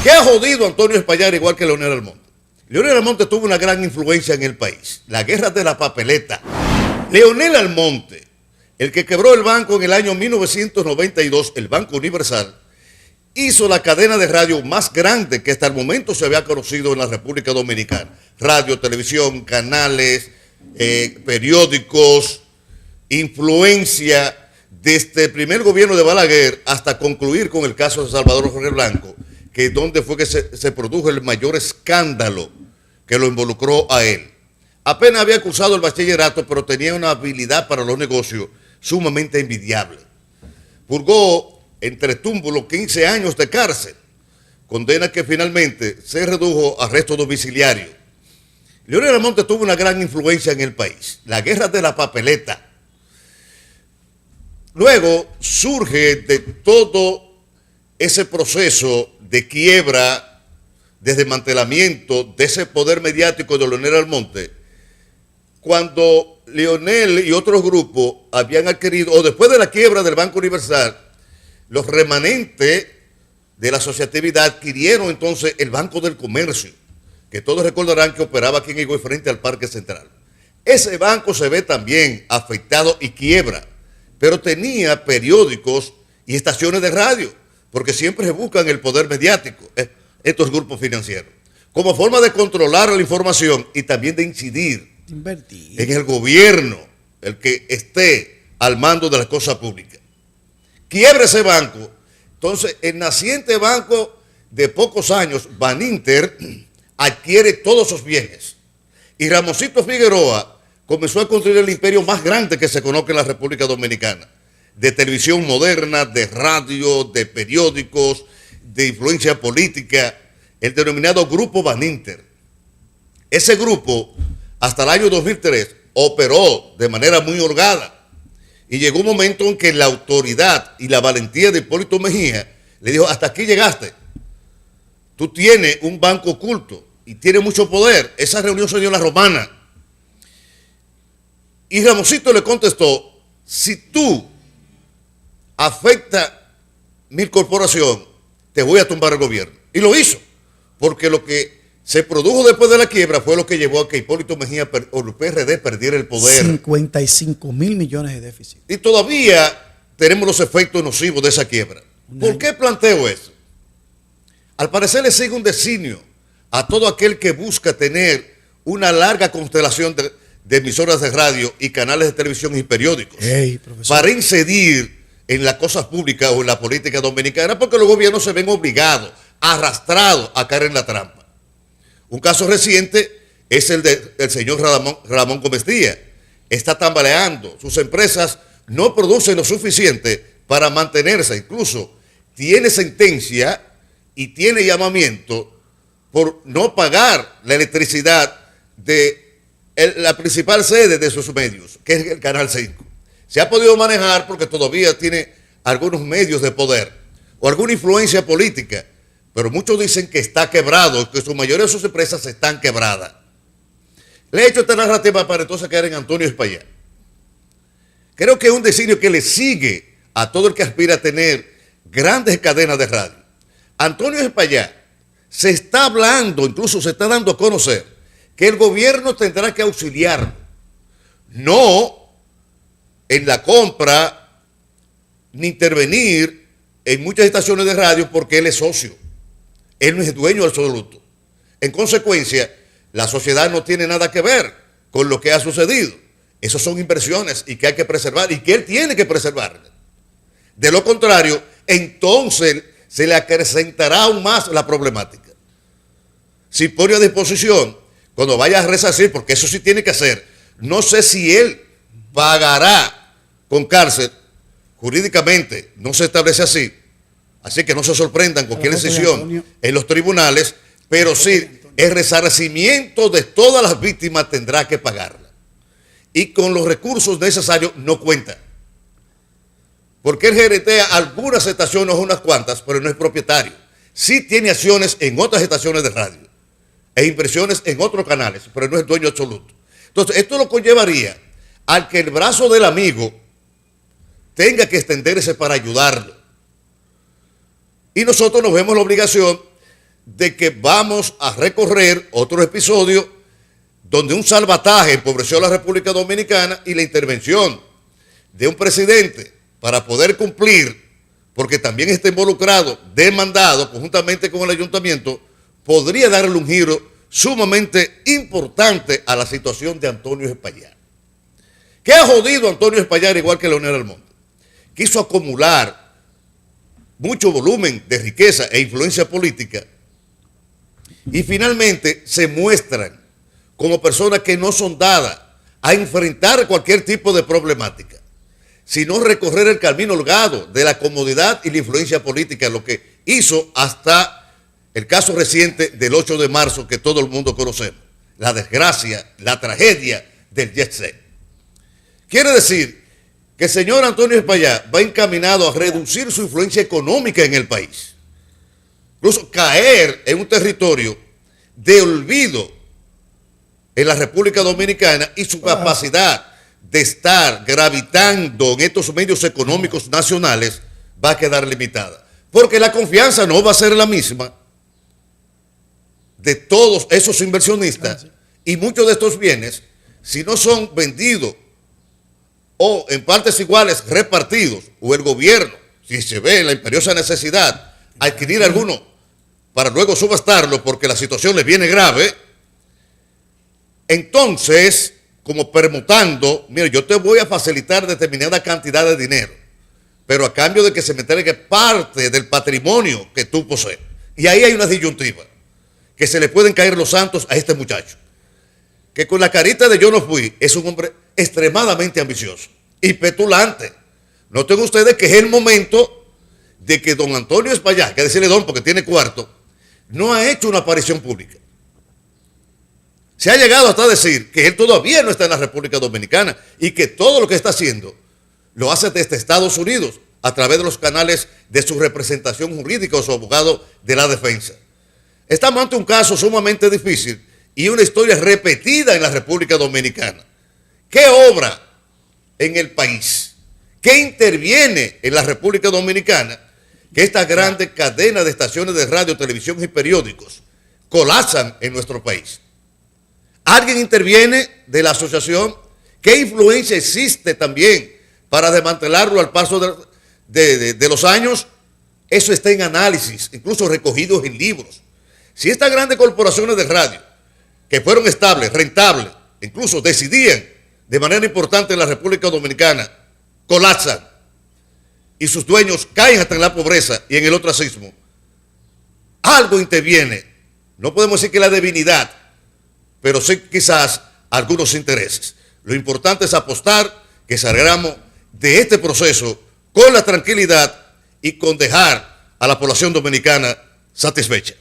¿Qué ha jodido a Antonio Espaillat igual que Leonel Almonte? Leonel Almonte tuvo una gran influencia en el país. La guerra de la papeleta. Leonel Almonte, el que quebró el banco en el año 1992, el Banco Universal, hizo la cadena de radio más grande que hasta el momento se había conocido en la República Dominicana. Radio, televisión, canales, periódicos, influencia desde el primer gobierno de Balaguer hasta concluir con el caso de Salvador Jorge Blanco, que es donde fue que se produjo el mayor escándalo que lo involucró a él. Apenas había cursado el bachillerato, pero tenía una habilidad para los negocios sumamente envidiable. Purgó entre túmulos 15 años de cárcel, condena que finalmente se redujo a arresto domiciliario. Leonel Almonte tuvo una gran influencia en el país. La guerra de la papeleta. Luego surge de todo ese proceso de quiebra, de desmantelamiento de ese poder mediático de Leonel Almonte, cuando Leonel y otros grupos habían adquirido, o después de la quiebra del Banco Universal, los remanentes de la asociatividad adquirieron entonces el Banco del Comercio, que todos recordarán que operaba aquí en Higüey frente al Parque Central. Ese banco se ve también afectado y quiebra, pero tenía periódicos y estaciones de radio, porque siempre se buscan el poder mediático, estos grupos financieros, como forma de controlar la información y también de incidir en el gobierno, el que esté al mando de las cosas públicas. Quiebra ese banco. Entonces, el naciente banco de pocos años, Baninter, adquiere todos sus bienes. Y Ramosito Figueroa comenzó a construir el imperio más grande que se conoce en la República Dominicana, de televisión moderna, de radio, de periódicos, de influencia política, el denominado Grupo Baninter. Ese grupo, hasta el año 2003, operó de manera muy holgada. Y llegó un momento en que la autoridad y la valentía de Hipólito Mejía le dijo, hasta aquí llegaste. Tú tienes un banco oculto y tienes mucho poder. Esa reunión se dio en La Romana. Y Ramosito le contestó, si tú afectas mi corporación, te voy a tumbar el gobierno. Y lo hizo, porque lo que se produjo después de la quiebra fue lo que llevó a que Hipólito Mejía o el PRD perdiera el poder. 55.000 millones de déficit. Y todavía tenemos los efectos nocivos de esa quiebra. ¿Por qué planteo eso? Al parecer le sigue un designio a todo aquel que busca tener una larga constelación de emisoras de radio y canales de televisión y periódicos para incidir en las cosas públicas o en la política dominicana, porque los gobiernos se ven obligados, arrastrados a caer en la trampa. Un caso reciente es el del señor Ramón Gómez Díaz. Está tambaleando. Sus empresas no producen lo suficiente para mantenerse. Incluso tiene sentencia y tiene llamamiento por no pagar la electricidad de la principal sede de sus medios, que es el Canal 5. Se ha podido manejar porque todavía tiene algunos medios de poder o alguna influencia política, pero muchos dicen que está quebrado, que su mayoría de sus empresas están quebradas. Le he hecho esta narrativa para entonces caer en Antonio Espaillat. Creo que es un designio que le sigue a todo el que aspira a tener grandes cadenas de radio. Antonio Espaillat se está hablando, incluso se está dando a conocer, que el gobierno tendrá que auxiliarlo, no en la compra ni intervenir en muchas estaciones de radio porque él es socio. Él no es dueño absoluto. En consecuencia, la sociedad no tiene nada que ver con lo que ha sucedido. Esas son inversiones y que hay que preservar y que él tiene que preservar. De lo contrario, entonces se le acrecentará aún más la problemática. Si pone a disposición, cuando vaya a resarcir, porque eso sí tiene que hacer, no sé si él pagará con cárcel, jurídicamente no se establece así, así que no se sorprendan con cualquier decisión en los tribunales, pero sí el resarcimiento de todas las víctimas tendrá que pagarla. Y con los recursos necesarios no cuenta. Porque él geretea algunas estaciones, unas cuantas, pero no es propietario. Sí tiene acciones en otras estaciones de radio e inversiones en otros canales, pero no es dueño absoluto. Entonces, esto lo conllevaría al que el brazo del amigo tenga que extenderse para ayudarlo. Y nosotros nos vemos la obligación de que vamos a recorrer otro episodio donde un salvataje empobreció a la República Dominicana y la intervención de un presidente para poder cumplir, porque también está involucrado, demandado conjuntamente con el ayuntamiento, podría darle un giro sumamente importante a la situación de Antonio Espaillat. ¿Qué ha jodido a Antonio Espaillat igual que Leonel Almonte? Quiso acumular mucho volumen de riqueza e influencia política y finalmente se muestran como personas que no son dadas a enfrentar cualquier tipo de problemática, sino recorrer el camino holgado de la comodidad y la influencia política, lo que hizo hasta el caso reciente del 8 de marzo que todo el mundo conocemos, la desgracia, la tragedia del jet set. Quiere decir que el señor Antonio Espaillat va encaminado a reducir su influencia económica en el país, incluso caer en un territorio de olvido en la República Dominicana y su capacidad de estar gravitando en estos medios económicos nacionales va a quedar limitada. Porque la confianza no va a ser la misma de todos esos inversionistas y muchos de estos bienes, si no son vendidos o en partes iguales repartidos, o el gobierno, si se ve la imperiosa necesidad, adquirir alguno para luego subastarlo porque la situación le viene grave, entonces, como permutando, mira, yo te voy a facilitar determinada cantidad de dinero, pero a cambio de que se me entregue parte del patrimonio que tú posees. Y ahí hay una disyuntiva, que se le pueden caer los santos a este muchacho, que con la carita de yo no fui, es un hombre extremadamente ambicioso y petulante. Noten ustedes que es el momento de que don Antonio Espaillat, que decirle don porque tiene cuarto, no ha hecho una aparición pública. Se ha llegado hasta decir que él todavía no está en la República Dominicana y que todo lo que está haciendo lo hace desde Estados Unidos a través de los canales de su representación jurídica o su abogado de la defensa. Estamos ante un caso sumamente difícil y una historia repetida en la República Dominicana. ¿Qué obra en el país? ¿Qué interviene en la República Dominicana? Que esta grande cadena de estaciones de radio, televisión y periódicos colapsan en nuestro país. ¿Alguien interviene de la asociación? ¿Qué influencia existe también para desmantelarlo al paso de los años? Eso está en análisis, incluso recogidos en libros. Si estas grandes corporaciones de radio, que fueron estables, rentables, incluso decidían de manera importante en la República Dominicana, colapsan y sus dueños caen hasta en la pobreza y en el ostracismo, algo interviene. No podemos decir que la divinidad, pero sí quizás algunos intereses. Lo importante es apostar que salgamos de este proceso con la tranquilidad y con dejar a la población dominicana satisfecha.